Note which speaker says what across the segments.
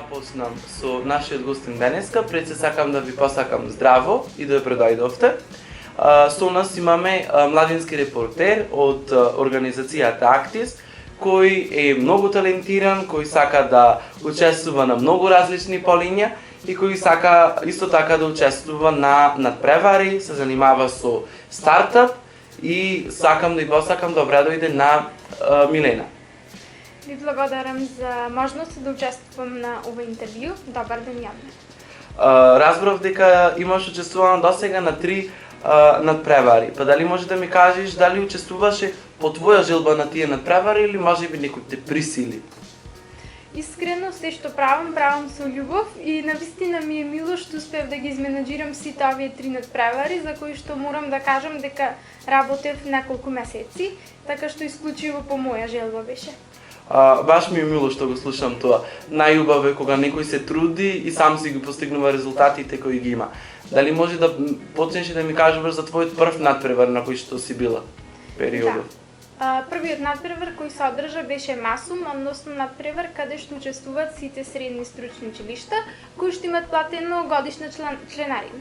Speaker 1: започнам со нашиот гостин денеска, пред се сакам да ви посакам здраво и да предојдовте. Со нас имаме младински репортер од организацијата Актис, кој е многу талентиран, кој сака да учествува на многу различни полиња и кој сака исто така да учествува на надпревари, се занимава со стартап и сакам да ја посакам добре дојде на Милена.
Speaker 2: Ви благодарам за можност да учествувам на ова интервју. Добар ден јавне.
Speaker 1: Разбрав дека имаш учествувано досега на 3 надпревари. Па дали може да ми кажеш дали учествуваше по твоја желба на тие надпревари или можеби некој те присили?
Speaker 2: Искрено, се што правам со љубов и навистина ми е мило што успев да ги изменаџирам сите овие 3 надпревари, за кои што морам да кажам дека работев неколку месеци, така што исклучиво по моја желба беше.
Speaker 1: Баш ми е мило што го слушам тоа. Најубаво е кога некој се труди и сам си ги постигнува резултатите кои ги има. Дали може да почнеш да ми кажеш за твојот прв надпревар на кој што си била периодот?
Speaker 2: Да. Првиот надпревар кој се одржа беше Масум, односно надпревар каде што учествуваат сите средни стручни училишта кои што имаат платено годишна членарина.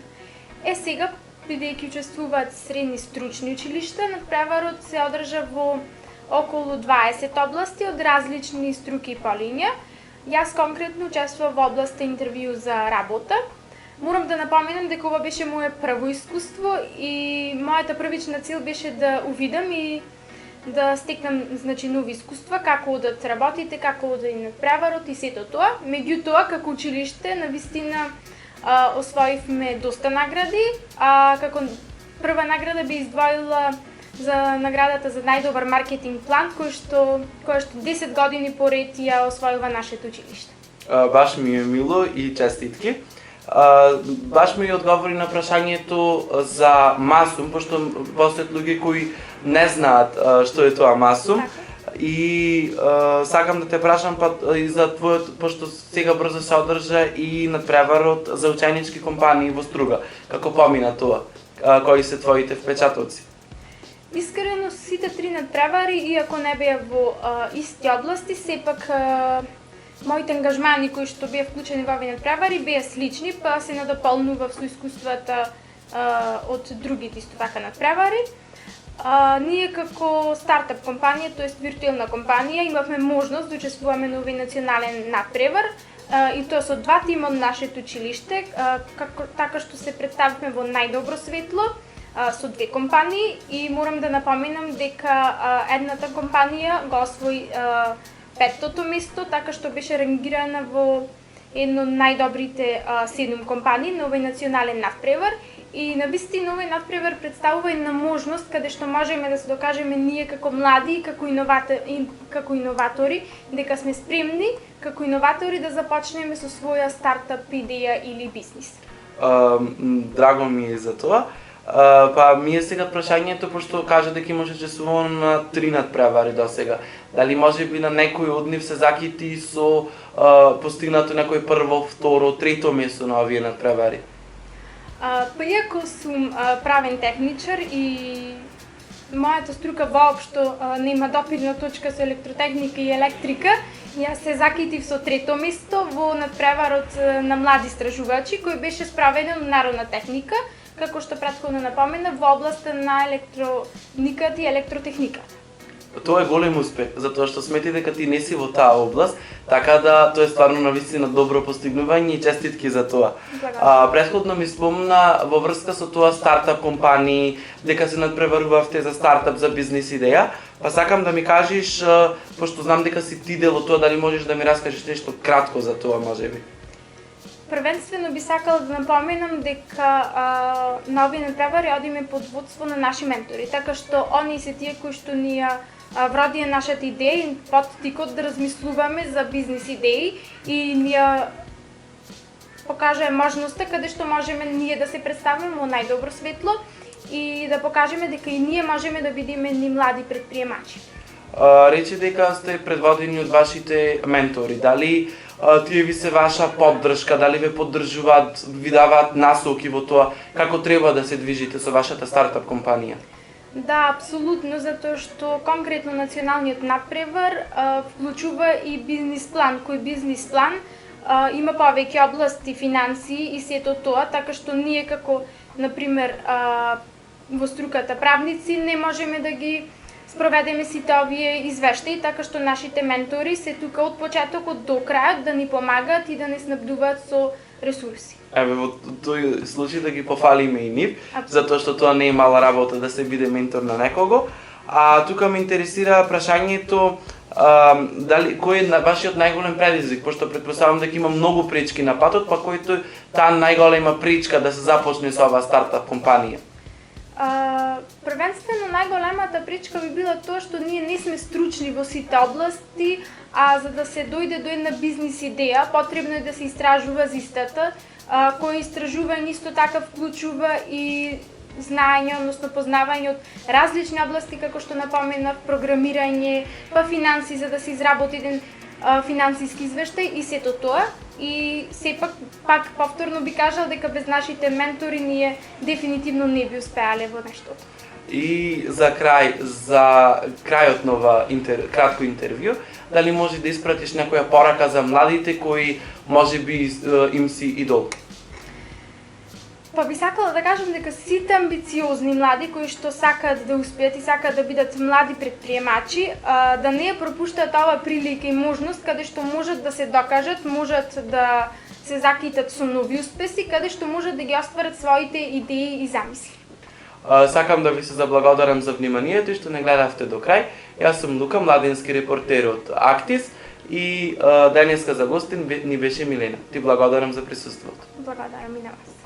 Speaker 2: Сега, бидејќи учествуваат средни стручни училишта, надпреварот се одржа во околу 20 области од различни струки и полиња. Јас конкретно учествував во областа интервју за работа. Морам да напоменам дека ова беше моје прво искуство и мојата првична цел беше да увидам и да стекнам нови искуства, како одат работите, како ода и надпреварот и сето тоа. Меѓутоа, како училиште, навистина освоивме доста награди, како прва награда би издвоила за наградата за најдобар маркетинг план, која што 10 години поред ја освојува нашето училиште.
Speaker 1: Баш ми е мило и честитки. Баш ми одговори на прашањето за Масум, пошто постојат луѓе кои не знаат што е тоа Масум. И сакам да те прашам и за твојот, пошто сега брзо се одржа и надпреварот за ученички компании во Струга. Како помина тоа? Кои се твоите впечатоци?
Speaker 2: Искрено, сите 3 надпревари, иако не беа во исти области, сепак моите ангажмани кои што беа вклучени во овие надпревари беа слични, па се надополнував со искуствата од другите исто така надпревари. Ние како стартап компанија, тоест виртуелна компанија, имавме можност да учествуваме на овој национален надпревар и тоа со 2 тима од нашето училиште, така што се представивме во најдобро светло со 2 компании и морам да напоменам дека едната компанија го освои 5-тото место, така што беше рангирана во едно од најдобрите 7 компании на овој национален надпревар. И навистина овој надпревар представува една можност каде што можеме да се докажеме ние како млади и како иноватори, дека сме спремни како иноватори да започнеме со своја стартап идеја или бизнис.
Speaker 1: Драго ми е за тоа. Па ми е сега прашањето, пошто кажа дека имаше учествувано на 3 надпревари до сега. Дали може би на некој од нив се закити со постигнато некој прво, второ, трето место на овие надпревари?
Speaker 2: Па иако сум правен техничар и мојата струка воопшто нема допирна точка со електротехника и електрика, јас се закитив со трето место во надпреварот на млади истражувачи кој беше спроведен од народна техника, како што претходно напомена, во областа на електрониката и електротехниката.
Speaker 1: Тоа е голем успех, затоа што смети дека ти не си во таа област, така да тоа е стварно навистина добро постигнување и честитки за тоа. Претходно ми спомна во врска со тоа стартап компании, дека се надпреварувавте за стартап, за бизнис идеја, па сакам да ми кажеш, пошто знам дека си ти дел од тоа, дали можеш да ми раскажеш нешто кратко за тоа, можеби?
Speaker 2: Првенствено би сакала да напоменам дека на овие надпревари одиме под водство на наши ментори, така што они се тие кои што ни вродија нашата идеја и поттикот да размислуваме за бизнис идеи и ни покажаа можноста каде што можеме ние да се представиме во најдобро светло и да покажеме дека и ние можеме да бидеме ни млади предприемачи.
Speaker 1: Рече дека сте предводени од вашите ментори. Дали тие ви се ваша поддршка, дали ве поддржуваат, ви даваат насоки во тоа како треба да се движите со вашата стартап компанија?
Speaker 2: Да, апсолутно, затоа што конкретно националниот надпревар вклучува и бизнис план, кој бизнис план има повеќе области, финансии и сето тоа, така што ние како, например, во струката правници не можеме да ги спроведеме сите овие извештаи, така што нашите ментори се тука од почетокот до крајот да ни помагаат и да не снабдуваат со ресурси.
Speaker 1: Еве, во тој случај да ги пофалиме и нив, затоа што тоа не е мала работа да се биде ментор на некого. А тука ме интересира прашањето дали кој е вашиот најголем предизвик, пошто претпоставам дека има многу пречки на патот, па кој е таа најголема пречка да се започне со оваа стартап компанија?
Speaker 2: Првенствено најголемата пречка би била тоа што ние не сме стручни во сите области, а за да се дојде до една бизнис идеја, потребно е да се истражува зистата, кој истражување исто така вклучува и знаење, односно познавање од различни области, како што напоменав, програмирање, па финанси, за да се изработи еден финансиски извештај и сето тоа. И сепак, пак повторно би кажал дека без нашите ментори ние дефинитивно не би успеале во нештото.
Speaker 1: И за крајот на ова кратко интервју, дали може да испратиш некоја порака за младите кои можеби им си идол?
Speaker 2: Па би сакала да кажам дека сите амбициозни млади кои што сакаат да успеат и сакаат да бидат млади предприемачи, да не ја пропуштаат оваа прилика и можност каде што можат да се докажат, можат да се закитат со нови успеси, каде што можат да ги остварат своите идеи и замисли.
Speaker 1: Сакам да ви се заблагодарам за вниманието и што не гледавте до крај. Јас сум Лука, младински репортер од Актис и денеска за гостин ни беше Милена. Ти благодарам за присуството.
Speaker 2: Благодарам и на вас.